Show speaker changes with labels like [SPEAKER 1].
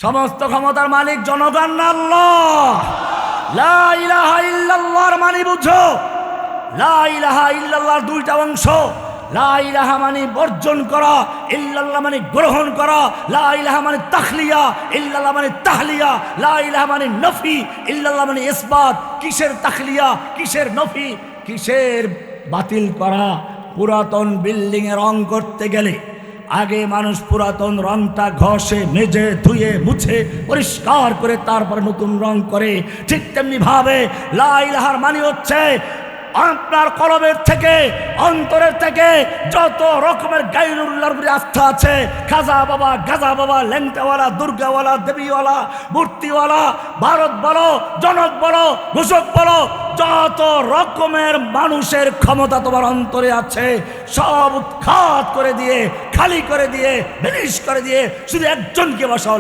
[SPEAKER 1] সমস্ত ক্ষমতার মালিক জনগণ না আল্লাহ। লা ইলাহা ইল্লাল্লাহর মানে বুঝো, লা ইলাহা ইল্লাল্লাহর দুইটা অংশ। লা ইলাহা মানে বর্জন করা, ইল্লাল্লাহ মানে গ্রহণ করা। লা ইলাহা মানে তাখলিয়া, ইল্লাল্লাহ মানে তাহলিয়া। লা ইলাহা মানে নফি, ইল্লাল্লাহ মানে ইসবাত। কিসের তাখলিয়া, কিসের নফি, কিসের বাতিল করা? পুরাতন বিল্ডিং এ রং করতে গেলে আগে মানুষ পুরাতন রংটা ঘষে মেজে ধুয়ে মুছে পরিষ্কার করে তারপরে নতুন রং করে। ঠিক তেমনি ভাবে লা ইলাহার মানে হচ্ছে আপনার কলবের থেকে, অন্তরের থেকে যত রকমের গায়রুল্লাহর উপরে আস্থা আছে, খাজা বাবা, গাজা বাবা, ল্যাংটাওয়ালা, দুর্গাওয়ালা, দেবীওয়ালা, মূর্তিওয়ালা, ভারত বলো, জনক বলো, ঘোষক বলো, যত রকমের মানুষের ক্ষমতা তোমার অন্তরে আছে সব উৎখাত করে দিয়ে, খালি করে দিয়ে, ফিনিশ করে দিয়ে শুধু একজনকে বসাও।